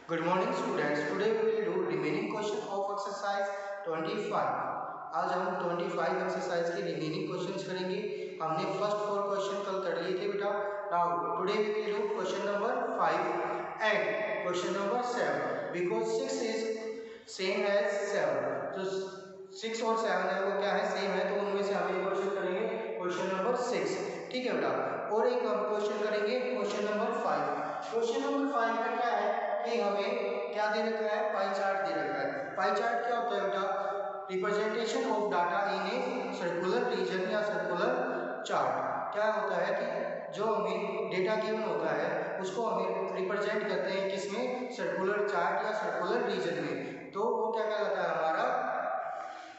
Good morning students. Today we will do remaining question of exercise 25. आज हम 25 exercise के remaining questions करेंगे। हमने फर्स्ट 4 क्वेश्चन कल कर लिए थे बेटा। Now today we will do question number 5 and question number 7 because 6 is same as 7। तो 6 और 7 है वो क्या है, सेम है, तो उनमें से हम एक क्वेश्चन करेंगे क्वेश्चन नंबर 6, ठीक है बेटा। और एक हम क्वेश्चन करेंगे क्वेश्चन नंबर 5। क्वेश्चन नंबर 5 में क्या है कि हमें क्या दे रखा है, पाई चार्ट दे रखा है। पाई चार्ट क्या होता है बेटा, representation of data in a circular region या सर्कुलर चार्ट। क्या होता है कि जो हमें डेटा गिवन होता है उसको हमें रिप्रेजेंट करते हैं किसमें, सर्कुलर चार्ट या सर्कुलर रीजन में, तो वो क्या कहलाता है, हमारा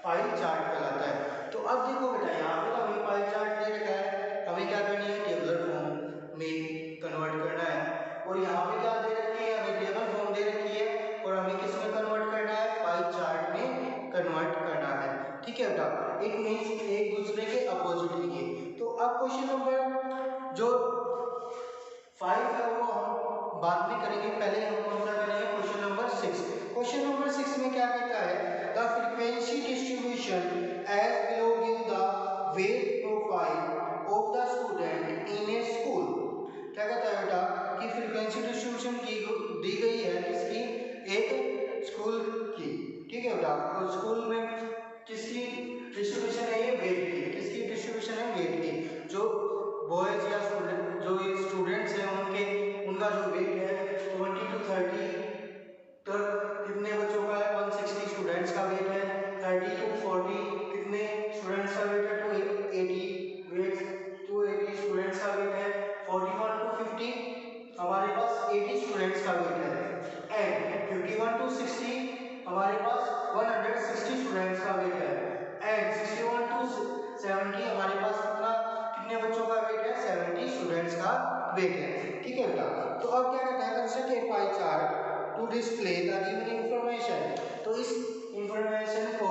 पाई चार्ट कहलाता है। तो अब देखो बेटा, यहाँ पे तो हमें पाई चार्ट दे रखा है, हमें क्या करनी है, टेबुलर फॉर्म में कन्वर्ट करना है। और यहाँ पे क्या दे रखी है, हमें टेबल फॉर्म दे रखी है और हमें किस में कन्वर्ट करना है, पाई चार्ट में कन्वर्ट करना है, ठीक है बेटा। इट मींस एक दूसरे के अपोजिट लिखे। तो अब क्वेश्चन नंबर जो 5 है वो हम बाद में करेंगे, पहले हम कौन सा करेंगे, क्वेश्चन नंबर 6। क्वेश्चन नंबर 6 में क्या कहता है, the frequency distribution as below give the weight profile of the student in a school. क्या कहता है बेटा कि फ्रीक्वेंसी डिस्ट्रीब्यूशन की दी गई है किसकी, एक स्कूल की, ठीक है बेटा। और स्कूल में किसकी डिस्ट्रीब्यूशन है, ये वेट की, किसकी डिस्ट्रीब्यूशन है, वेट की। जो बॉयज या स्टूडेंट, जो स्टूडेंट्स हैं उनके, उनका जो वेट है 20 to 30 तक कितने बच्चों का है, 160 स्टूडेंट्स का वेट है। 30 to 40 कितने स्टूडेंट्स का वेट है, 280 वेट, 280 स्टूडेंट्स का वेट है। 41 to 50 हमारे पास 80 स्टूडेंट्स का वेट है। एंड 51 to 60 हमारे पास 160 स्टूडेंट्स का वेट है। एंड 61 to 70 हमारे पास कितने बच्चों का वेट है, 70 स्टूडेंट्स का वेट है, ठीक है बेटा। तो अब क्या कहता है, construct a pie chart to display the given information. तो इस इंफॉर्मेशन को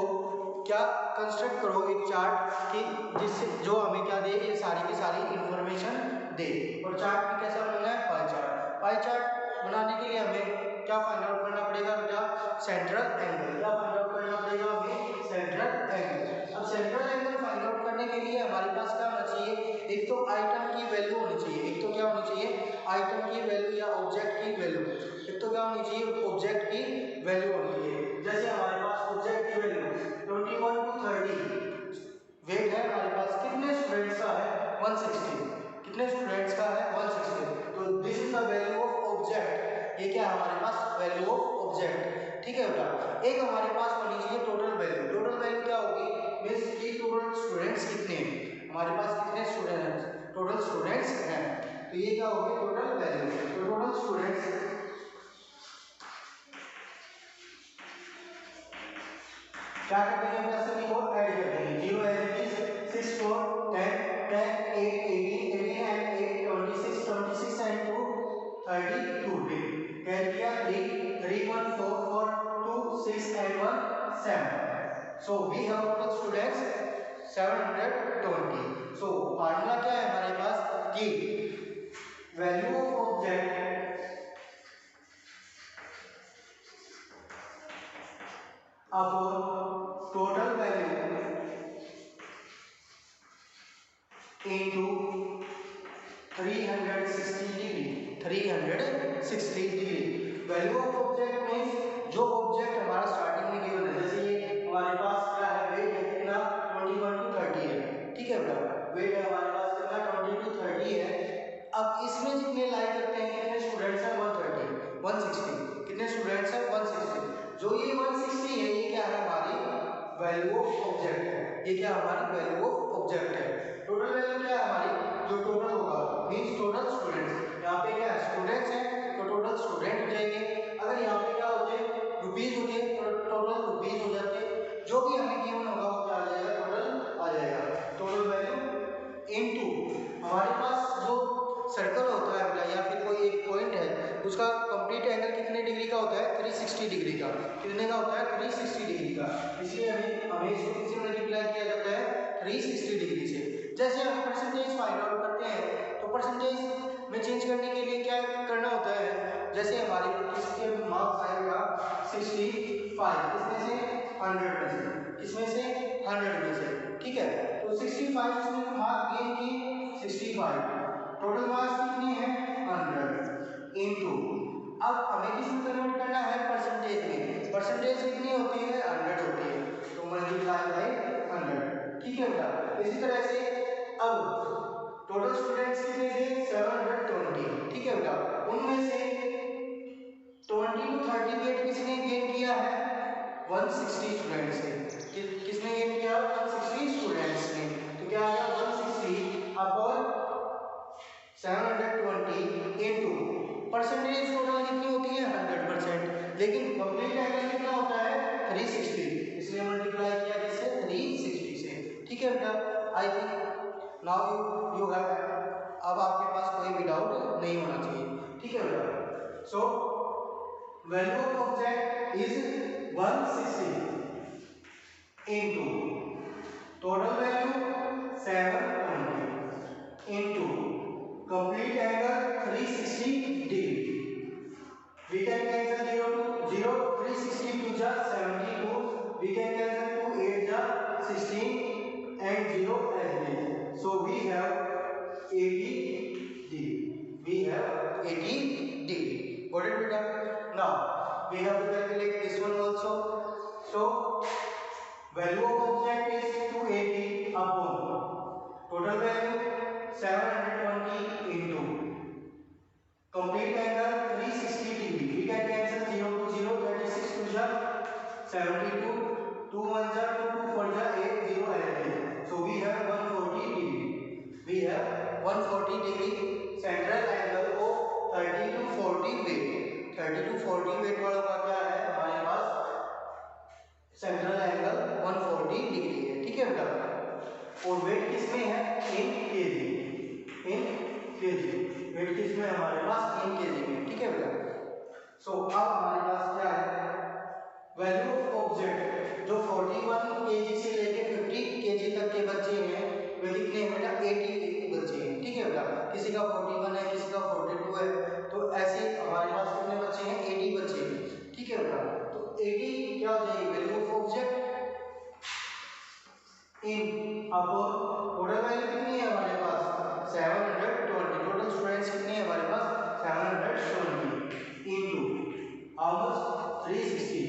क्या कंस्ट्रक्ट करो, एक चार्ट की, जिससे जो हमें क्या दे, ये सारी की सारी इंफॉर्मेशन दे। और चार्ट में कैसा बनना है, पाई चार्ट। पाई चार्ट बनाने के लिए हमें क्या फाइंड आउट करना पड़ेगा बेटा, सेंट्रल एंगल। क्या फाइंड आउट करना पड़ेगा हमें, सेंट्रल एंगल। अब सेंट्रल एंगल फाइंड आउट करने के लिए हमारे पास क्या होना चाहिए, एक तो आइटम की वैल्यू होनी चाहिए, एक तो क्या होनी चाहिए, आइटम की वैल्यू या ऑब्जेक्ट की वैल्यू। एक तो क्या होनी चाहिए, ऑब्जेक्ट की वैल्यू होनी चाहिए। जैसे हमारे पास ऑब्जेक्ट की वैल्यू 21 to 30 वेट है हमारे पास, कितने स्टूडेंट्स का है, 160, कितने स्टूडेंट्स का है, 160। तो this is the value of object. ये क्या है हमारे पास, वैल्यू ऑफ ऑब्जेक्ट, ठीक है बेटा। एक हमारे पास होनी चाहिए टोटल वैल्यू। टोटल वैल्यू क्या होगी, मींस कि टोटल स्टूडेंट्स कितने हैं, हमारे पास कितने स्टूडेंट्स, टोटल स्टूडेंट्स हैं, तो ये क्या होगी, टोटल वैल्यू। तो टोटल स्टूडेंट्स क्या कर देंगे अपने सभी को ऐड कर देंगे। 0 एज 6 4 10 10 8 18 18 एंड 8 26 26 एंड 2 32 कैर किया 3 3 1 4 4 2 6 and 1 7। So we have total students 720। So formula क्या है हमारे पास कि value of object upon total value into 360 degree, 360 degree. Value of object means जो ऑब्जेक्ट हमारा स्टार्टिंग में गिवन है, जैसे ये हमारे पास क्या है, वेट है कितना, 21 to 30 है, ठीक है बेटा। वेट है हमारे पास कितना, 20 to 30 है। अब इसमें जितने लाई करते हैं, कितने स्टूडेंट्स हैं, 130 160, कितने स्टूडेंट्स हैं, 160। जो ये 160 है, ये क्या है, हमारी वैल्यू ऑफ ऑब्जेक्ट है। ये क्या हमारी वैल्यू ऑफ ऑब्जेक्ट है। टोटल वैल्यू क्या है हमारी, जो टोटल होगा मींस टोटल स्टूडेंट्स। यहाँ पे क्या है, स्टूडेंट्स हैं तो टोटल स्टूडेंट हो जाएंगे। अगर यहाँ पे क्या होते, रुपीज होते तो टोटल रुपीज हो जाते। जो भी हमें गिवन होगा वो क्या आ जाएगा, टोटल आ जाएगा। टोटल वैल्यू इनटू हमारे पास जो सर्कल होता है बेटा, या फिर कोई एक पॉइंट है, उसका कंप्लीट एंगल कितने डिग्री का होता है, 360 डिग्री का। कितने का होता है, 360 डिग्री का। इसलिए हमें इसको किससे मल्टीप्लाई किया जाता है, 360 डिग्री से। जैसे हम परसेंटेज फाइंड आउट करते हैं, तो परसेंटेज में चेंज करने के लिए क्या करना होता है, जैसे हमारे किसके मार्क्स आएगा 65, किसमें से 100 में से, किसमें से 100 में से, ठीक है। तो 65 उसने मार्क गेन किए 65, टोटल मार्क्स कितने हैं 100 इनटू, अब हमें किसमें कन्वर्ट करना है परसेंटेज में, परसेंटेज कितनी होती है 100 होती है, तो मल्टीप्लाई बाय 100, ठीक है बेटा। इसी तरह से अब टोटल स्टूडेंट्स कितने थे 720, ठीक है बेटा, उनमें से 20 to 38 किसने गेन किया है 160 स्टूडेंट्स ने, किसने गेन किया 160 स्टूडेंट्स ने, तो क्या आ गया 160 अपॉन 720 इनटू परसेंटेज टोटल कितनी होती है 100%, लेकिन कंप्लीट एंगल कितना होता है 360, इसलिए मल्टीप्लाई किया किससे 360 से, ठीक है बेटा। I think now you have, अब आपके पास कोई भी डाउट नहीं होना चाहिए, ठीक है बेटा। So value of object is 160 into total value 720 into complete angle 360 degree. We can cancel 0 to 0, 360 to the 72. We can cancel 2 8 the 16 and 0 as well. So we have 80 degree. We have 80 degree. Got it, beta? Now we have to calculate this one also. So value of object is 280 upon total value 720 into complete angle 360 degree. We can cancel 0 to 0, 36 to the 72, 2 1 ja 2 2 4 ja 8 0 8. So we have 140 degree. We have 140 degree central angle of 30 to 40 weight. 30 to 40 weight वाला का क्या है हमारे पास central angle 140 degree है, ठीक है बेटा। और वेट किसमें है इन केजी, इन केजी, वेट किसमें हमारे पास इन केजी में, ठीक है बेटा। सो अब हमारे पास क्या है वैल्यू ऑफ ऑब्जेक्ट, जो 41 केजी से लेके 50 केजी तक के बच्चे हैं वे कितने हैं बेटा 80 बच्चे हैं, ठीक है बेटा। किसी का 41 है, किसी का 42 है, तो ऐसे हमारे पास कितने बच्चे हैं 80 बच्चे हैं, ठीक है बेटा। तो 80 क्या हो जाएगी value of object in upon total value कितनी है हमारे पास 720, टोटल स्टूडेंट्स कितने हैं हमारे पास 720 into how much 360,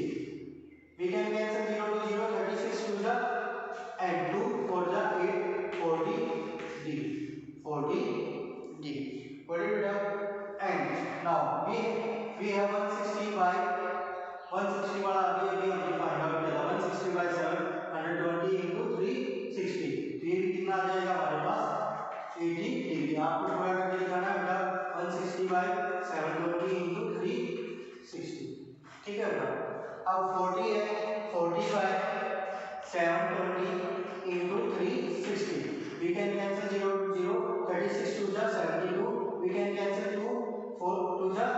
we can cancel 0 to 0, 36 to the and 2 for the 8 40 degree, 40 degree, what is it? And now we have 160 by 160 वाला अभी हमने find out किया था 160 by 720 into 360, तो ये भी कितना आ जाएगा हमारे पास 80 डिग्री। आपको थोड़ा करके दिखाना है बेटा 160 by 720 into 360, ठीक है बेटा। अब 40 है 40 by 720 into 360, we can cancel 0 to 0, 36 to the 72, we can cancel 2 4 to the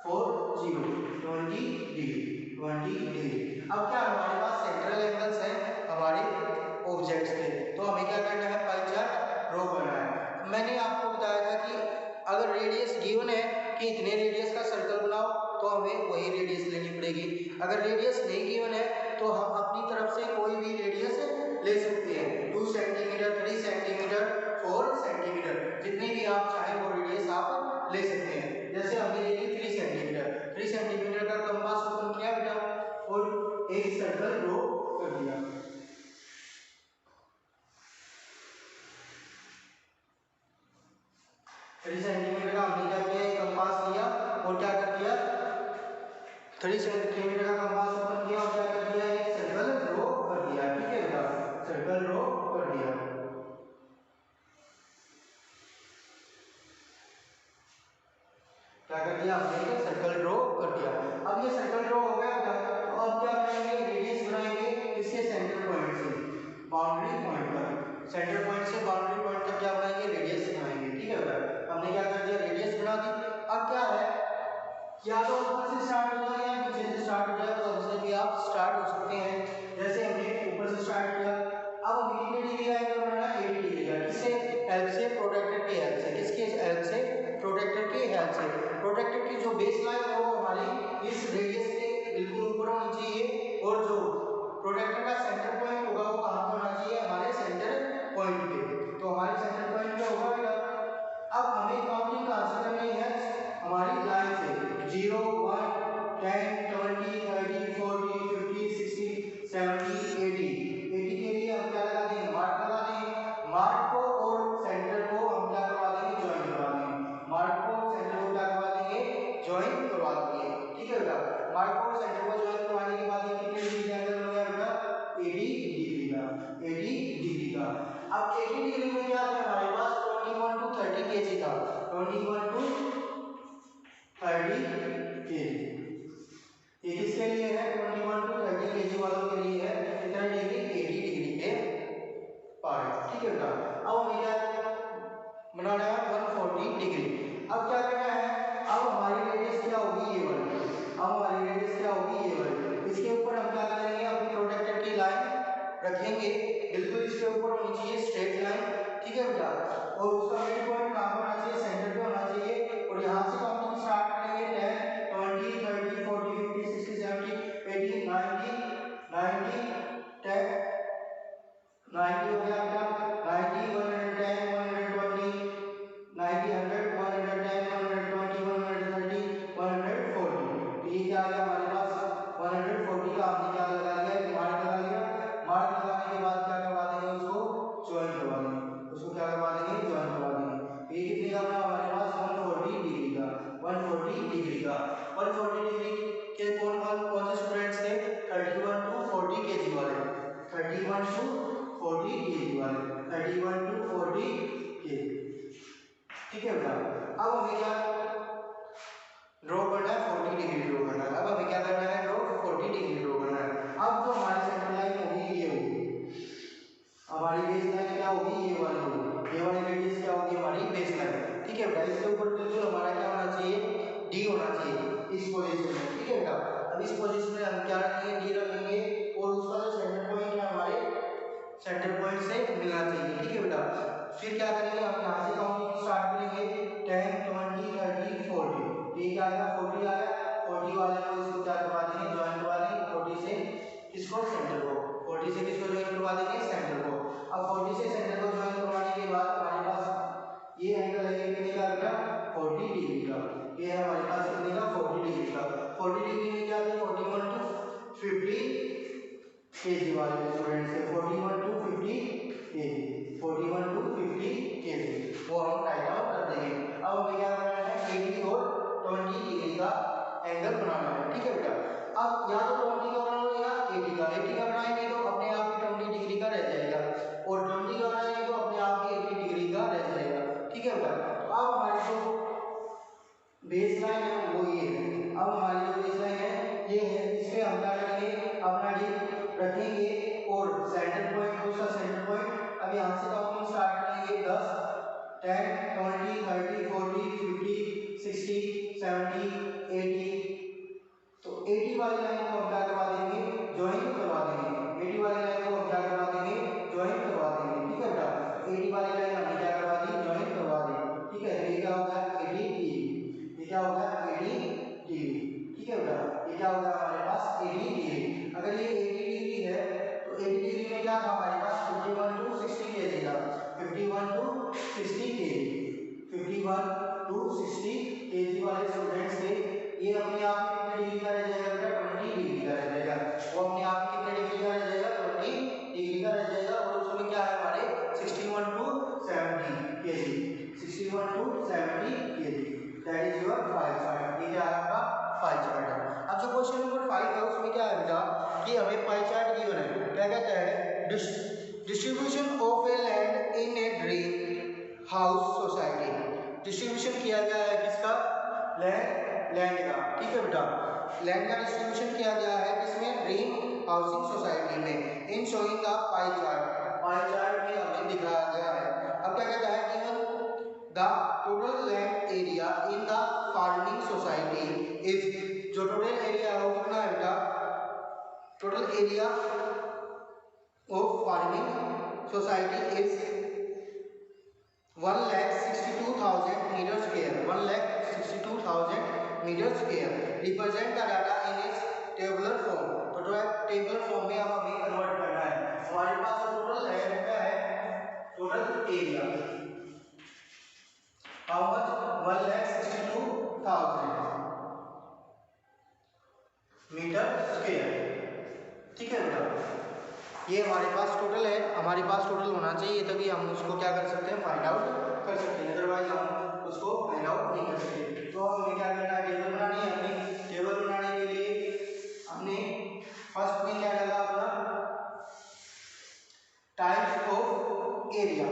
4 0, 20 degree, 20 degree. अब क्या हमारे पास सेंट्रल एंगल्स हैं हमारे ऑब्जेक्ट्स के, तो हमें क्या करना है पाई चार्ट ड्रॉ करना है। मैंने आपको बताया था कि अगर रेडियस गिवन है कि इतने रेडियस का सर्कल बनाओ तो हमें वही रेडियस लेनी पड़ेगी। अगर रेडियस नहीं गिवन है तो हम अपनी तरफ से कोई भी रेडियस ले सकते हैं, 2 सेंटीमीटर 3 सेंटीमीटर 4 सेंटीमीटर, जितनी भी आप चाहें वो रेडियस आप ले सकते हैं। जैसे हमने ले ली 3 सेंटीमीटर, 3 सेंटीमीटर का कंपास ओपन किया बेटा और एक सर्कल ड्रॉ कर दिया। सेंटीमीटर का हमने क्या किया कंपास लिया और क्या कर दिया 3 सेंटीमीटर का कंपास ओपन किया और क्या कर दिया एक सर्कल ड्रॉ कर दिया, ठीक है बेटा, सर्कल ड्रॉ कर दिया। क्या कर दिया हमने एक सर्कल ड्रॉ कर दिया। अब ये सर्कल ड्रॉ हो गया बेटा, तो अब क्या करेंगे रेडियस बनाएंगे इसके सेंटर पॉइंट से बाउंड्री पॉइंट तक, सेंटर पॉइंट से बाउंड्री पॉइंट तक क्या बनाएंगे रेडियस बनाएंगे, ठीक है बेटा। हमने क्या कर दिया रेडियस बना दी। अब क्या है या तो ऊपर से स्टार्ट हो जाए या नीचे से स्टार्ट हो जाए, तो हमसे भी आप स्टार्ट हो सकते हैं। जैसे हमने ऊपर से स्टार्ट किया, अब हमें कितने डिग्री का एंगल बनाना है 80 डिग्री का, किससे हेल्प से प्रोट्रैक्टर की हेल्प से, किसकी हेल्प से प्रोटेक्टर की हेल्प से। प्रोटेक्टर की जो बेस लाइन है वो हमारी इस रेडियस के बिल्कुल ऊपर होनी चाहिए और जो प्रोटेक्टर का सेंटर पॉइंट होगा वो कहाँ पे होना चाहिए, हमारे सेंटर पॉइंट पे। तो हमारे सेंटर पॉइंट पे होगा बेटा। अब हमें काउंटिंग कहाँ से करनी है, हमारी लाइन से 0 1 10 20 30 40 50 60 70 80 के लिए हम क्या लगा देंगे, मार्क लगा देंगे। मार्क को और सेंटर को हम क्या करवा देंगे, ज्वाइन करवा देंगे। मार्क को और सेंटर को क्या करवा देंगे, ज्वाइन करवा देंगे। ठीक है बेटा, मार्क को और सेंटर को ज्वाइन करवाने के बाद ये कितने डिग्री का एंगल हो गया बेटा, 80 डिग्री का, 80 डिग्री का। अब 80 डिग्री में क्या है हमारे पास, 21 to 30 kg था, 21 to 30 kg। ये किसके लिए है, 21 to 30 kg वालों के लिए है। कितना डिग्री, 80 डिग्री के पार। ठीक है बेटा, अब हमें क्या बनाना है, 140 डिग्री। अब क्या करना है, अब हमारी रेडियस क्या होगी, ये वाली। अब हमारी रेडियस क्या होगी, ये वाली। इसके ऊपर हम क्या करेंगे, अपनी प्रोटेक्टर की लाइन रखेंगे, बिल्कुल इसके ऊपर होनी चाहिए स्ट्रेट लाइन। ठीक है बेटा, और उसका मिड पॉइंट कहाँ पर होना चाहिए, सेंटर पे होना चाहिए। और यहाँ से काउंटिंग स्टार्ट करेंगे, 10 20 30 40 50 60 70 80 90 90 10 90 हो गया बेटा, 90 110 120 90 100 110 120 130 140। तो ये क्या आ गया हमारे पास, 140 का हमने क्या लगा लिया, मार्क लगा लिया। मार्क लगाने के बाद क्या करवा देंगे, उसको ज्वाइन करवा देंगे। उसको क्या करवा देंगे, ज्वाइन करवा देंगे। ये कितने का बना हमारे पास, 140 डिग्री का, 140 डिग्री का। 140 डिग्री के कौन कौन से स्टूडेंट्स थे, 31 to 40 kg वाले, 31 to 40 kg वाले, 31 to 40 kg। ठीक है बेटा, अब हमें क्या ड्रॉ करना है, 40 डिग्री ड्रॉ करना है। अब हमें क्या करना है, ड्रॉ 40 डिग्री ड्रॉ करना है। अब जो हमारी सेंटर लाइन होगी, ये होगी हमारी बेस लाइन, क्या होगी, ये वाली होगी। ये वाली रेडियस क्या होगी, हमारी बेस लाइन। ठीक है बेटा, इसके ऊपर बिल्कुल हमारा क्या होना चाहिए, डी होना चाहिए इस पोजीशन में। ठीक है बेटा, अब इस पोजीशन में हम क्या रखेंगे, डी रखेंगे और उसका जो सेंटर पॉइंट है हमारे सेंटर पॉइंट से मिलना चाहिए। ठीक है बेटा, फिर क्या करेंगे, हम यहाँ से काउंटिंग स्टार्ट करेंगे, 10 20 30 40। ये क्या आएगा, 40 आया, 40 वाले को इसको क्या करवा देंगे, ज्वाइन करवा देंगे। 40 से किसको, सेंटर को। 40 से किसको ज्वाइन करवा देंगे, सेंटर को। अब 40 से सेंटर को ज्वाइन करवाने के बाद हमारे पास ये एंगल है कितने का बेटा, 40 डिग्री का। ये है हमारे पास कितने का, 40 डिग्री का। 40 डिग्री में क्या है, 41 to 50 kg वाले स्टूडेंट्स है, 41 to 50 kg, 41 to 50 kg वो हम राइट डाउन कर देंगे। अब हमें क्या करना है, 80 और 20 डिग्री का एंगल बनाना है। ठीक है बेटा, अब या तो 20 का बना लो या 80 का। 80 का बनाएंगे तो अपने आप ही 20 डिग्री का रह जाएगा, और 20 का बनाएंगे तो अपने आप ही 80 डिग्री का रह जाएगा। ठीक है बेटा, तो अब हमारी जो बेस लाइन है वो ये है। अब हमारी जो बेस लाइन है ये है, इस पे हम क्या करेंगे, अपना डी रखेंगे और सेंटर पॉइंट, दूसरा सेंटर पॉइंट। अब यहाँ से काउंटिंग स्टार्ट करेंगे, 10 10 20 30 40 50 60 70 80। तो 80 वाली लाइन को हम क्या करवा देंगे, ज्वाइन करवा देंगे। 80 वाली लाइन को हम क्या करवा देंगे, ज्वाइन करवा देंगे। ठीक है बेटा, 80 वाली लाइन हमने क्या करवा दी, ज्वाइन करवा दी। ठीक है, ये क्या होगा, 80 डिग्री। ये क्या होगा, 80 डिग्री। ठीक है बेटा, ये क्या होगा हमारे पास, 80 डिग्री। अगर ये 80 डिग्री है तो 80 डिग्री में क्या था हमारे पास, 51 to 60 kg था, 51 to 60 kg, 51 to 60 kg वाले स्टूडेंट्स थे। ये अपने आप में कितने डिग्री का रह जाएगा बेटा, 20 डिग्री का रह जाएगा। वो अपने आप में कितने डिग्री का रह जाएगा, 20 डिग्री का रह जाएगा। और उसमें क्या है हमारे 61 to 70 kg, 61 to 70 kg, that is your pie chart. ये क्या है आपका पाई चार्ट है। अब जो क्वेश्चन नंबर 5 है उसमें क्या है बेटा, कि हमें पाई चार्ट गिवन है। क्या कहता है, distribution of a land in a dream house society. Distribution किया गया है किसका, लैंड का। ठीक है बेटा, लैंड का डिस्ट्रीब्यूशन किया गया है किसमें, ड्रीम हाउसिंग सोसाइटी में। In showing the pie chart, pie chart में हमें दिखाया गया है। अब क्या कहता है, given the total land area in the farming society is, जो टोटल एरिया है वो कितना है बेटा, total area of farming society is 1,62,000 62,000 metre square, 1,62,000 metre square. Represent the data in its tabular form, तो टेबुलर फॉर्म में अब हमें कन्वर्ट करना है। हमारे पास जो टोटल है वो क्या है, total area how much, 1,62,000 metre square. ठीक है बेटा, ये हमारे पास टोटल है, हमारे पास टोटल होना चाहिए तभी हम उसको क्या कर सकते हैं, फाइंड आउट कर सकते हैं, अदरवाइज हम उसको फाइंड आउट नहीं कर सकते। तो हमें क्या करना है, टेबल बनानी है। अपनी टेबल बनाने के लिए हमने फर्स्ट में क्या डाला अपना टाइप्स ऑफ एरिया।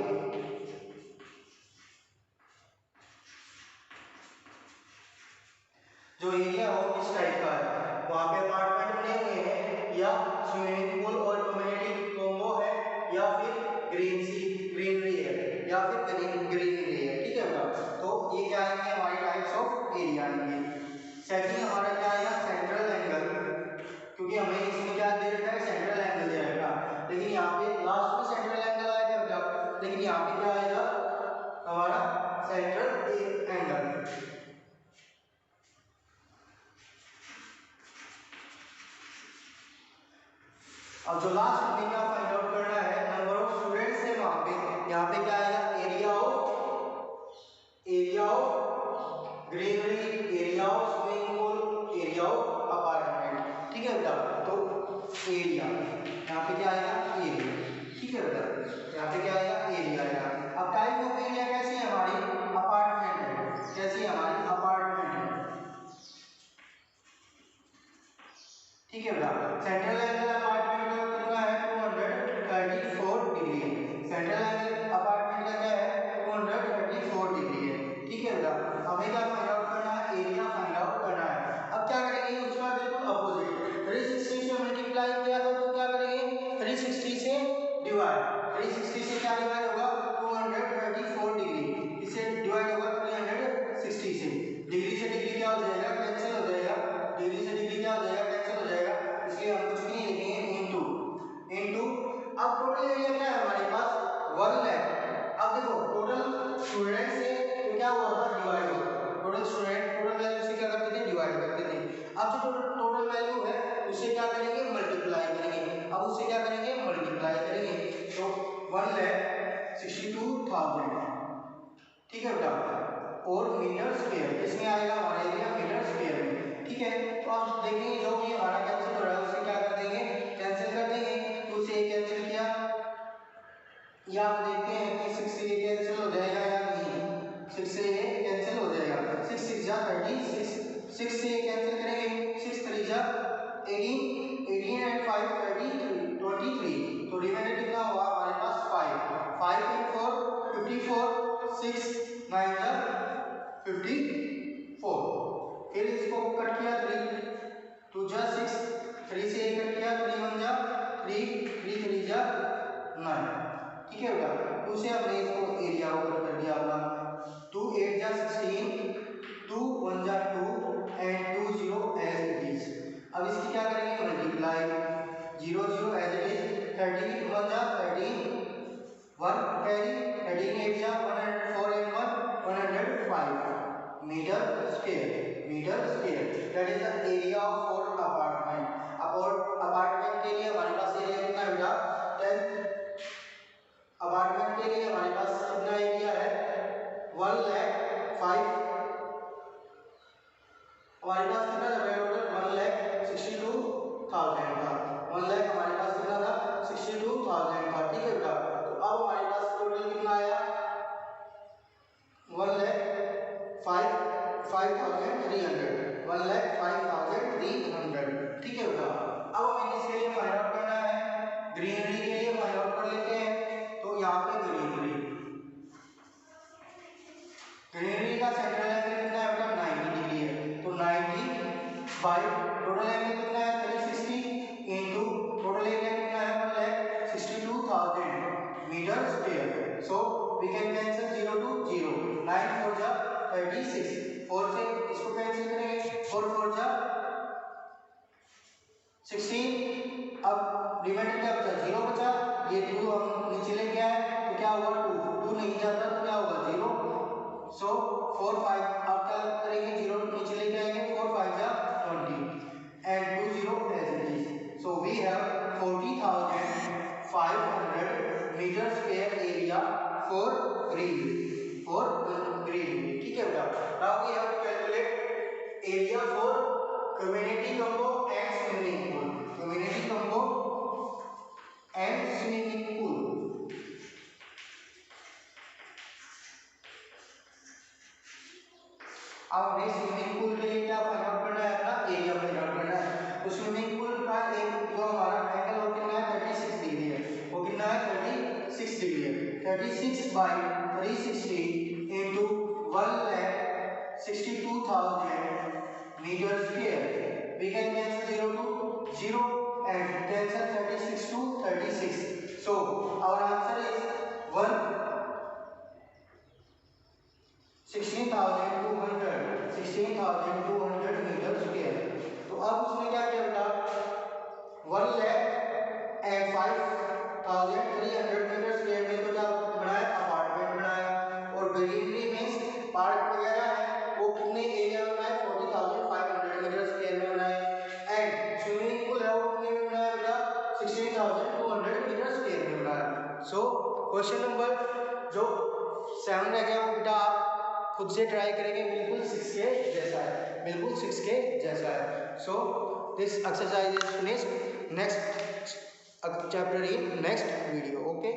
जो एरिया हो किस टाइप का है, वहां पे अपार्टमेंट बने हुए हैं या स्विमिंग पूल और कम्युनिटी कॉम्बो है या फिर ग्रीनरी है या फिर ग्रीनरी है। ठीक है बेटा, तो ये क्या आएंगे, हमारी टाइप्स ऑफ एरिया आएंगे। सेकंड हमारा क्या आएगा, सेंट्रल एंगल, क्योंकि हमें इसमें क्या दे रखा है, सेंट्रल एंगल दे रखा है, लेकिन यहाँ पे लास्ट में सेंट्रल एंगल आएगा बेटा, लेकिन यहाँ पे क्या आएगा हमारा सेंट्रल एंगल। अब जो लास्ट हमें क्या फाइंड आउट करना है, नंबर ऑफ स्टूडेंट्स है वहां पे, यहाँ पे क्या आएगा, area of greenery, area of swimming pool, area of apartment. ठीक है बेटा, तो एरिया यहाँ पे क्या आएगा, एरिया। ठीक है बेटा, यहाँ पे क्या आएगा, एरिया आएगा। अब टाइप ऑफ एरिया कैसी है हमारी, अपार्टमेंट है, कैसी है हमारी, अपार्टमेंट है। ठीक है बेटा, सेंट्रल एंगल अपार्टमेंट का कितना है, 234 डिग्री है। सेंट्रल एंगल अपार्टमेंट का क्या है, 234 डिग्री है। ठीक है बेटा, हमें क्या फाइंड आउट करना है, एरिया फाइंड आउट करना है। अब क्या करेंगे, उसका बिल्कुल अपोजिट, 360 से मल्टीप्लाई किया था तो क्या करेंगे, 360 से डिवाइड, 360 से क्या डिवाइड होगा, 234 डिग्री, इससे डिवाइड होगा 360 से, डिग्री से डिग्री क्या हो जाएगा, कैंसिल हो जाएगा, डिग्री से डिग्री क्या हो जाएगा, कैंसिल हो जाएगा, इसलिए हम कुछ नहीं लिखेंगे, इनटू। अब टोटल एरिया क्या है हमारे पास, 1 लाख। अब देखो टोटल स्टूडेंट से तो क्या हुआ था, डिवाइड हुआ, टोटल स्टूडेंट टोटल वैल्यू से क्या करते थे, डिवाइड करते थे। अब जो टोटल वैल्यू है उसे क्या करेंगे, मल्टीप्लाई करेंगे। अब उससे क्या करेंगे, मल्टीप्लाई करेंगे, तो 1,62,000। ठीक है बेटा, और मीटर स्क्वायर, इसमें आएगा हमारा एरिया मीटर स्क्वायर में। ठीक है, तो आप देखेंगे जो भी हमारा कैंसिल हो रहा है उसे क्या कर देंगे, कैंसिल कर देंगे, तो उसे कैंसिल किया, या आप देखते हैं कि 6 से कैंसिल हो जाएगा या नहीं, 6 से कैंसिल हो जाएगा, 6 6 जा 36, 6 से कैंसिल करेंगे, 6 3 जा 18, 18 एंड 5 23, तो रिमाइंडर कितना हुआ हमारे पास 5 एंड 4 54, 6 9 जा 54, फिर इसको कट किया 3 2 जा 6, 3 से कट किया 3 1 जा 3 3 3 जा 9। ठीक है बेटा, उसे हमने इसको एरिया को कट कर दिया अपना, 2 8 जा 16, 2 1 जा 2 एंड 2 0 एज इट इज। अब इसकी क्या करेंगे, मल्टीप्लाई, 0 0 एज इट इज, 13 1 जा 13, 1 कैरी, 13 8 जा 104 and 1 105 metre square, that is the area of 4 apartment. Apartment के लिए हमारे पास एरिया कितना है बेटा, 10, अपार्टमेंट के लिए हमारे पास कितना एरिया है, 1 लाख 5, हमारे पास कितना लग रहा है टोटल, 1,62,000 का, 1 लाख हमारे पास कितना था, 62,000 का। ठीक है बेटा, तो अब हमारे पास टोटल कितना आया, 1,05,300, 1,05,300। ठीक है बेटा, अब हमें किसके लिए फाइंड आउट करना है, ग्रीनरी के लिए फाइंड आउट कर लेते हैं। तो यहाँ पे ग्रीनरी का सेंट्रल एंगल कितना है बेटा, 90 डिग्री है, तो 90/, टोटल एंगल कितना है 360 इनटू टोटल एरिया कितना है, 1,62,000 metre square. So we can cancel 0 to 0, 9 4 जा 36, 4 से इसको कैंसिल करेंगे, 4 4 जा 16, अब रिमाइंडर क्या बचा, 0 बचा, ये 2 हम नीचे लेके आए तो क्या होगा, 2 नहीं जाता तो क्या होगा 0, सो 4 5 आप क्या करेंगे, 0 नीचे लेके आएंगे, 4 5 जा 20 and 20 as it is. So we have 40,500 meter square area for greenway, ठीक है बेटा. Now we have to calculate area for community combo and swimming pool. Community combo and swimming pool. अब हमें स्विमिंग पूल के लिए क्या find out करना है, अपना एरिया फाइंड आउट करना है. तो स्विमिंग पूल का एक जो हमारा एंगल वो कितना है, 36 डिग्री है. वो कितना है, 36 डिग्री है. 36 by 360 into 1,62,000 metre square. We can cancel 0 to 0 and cancel 36 to 36. So our answer is 16,200 metre square. तो अब उसने क्या किया बेटा, 1,05,300 मीटर स्क्वायर में तो क्या बनाया, अपार्टमेंट बनाया. और ग्रीनरी मींस पार्क वगैरह है, वो कितने एरिया में बनाया, 40,500 मीटर स्क्वायर में बनाया. एंड स्विमिंग पूल है वो कितने में बनाया बेटा, 16,200 मीटर स्क्वायर में बनाया. सो क्वेश्चन नंबर जो 7 रह गया वो बेटा आप खुद से ट्राई करेंगे, बिल्कुल 6 के जैसा है, बिल्कुल 6 के जैसा है. So this exercise is finished. Next chapter in next video. Okay.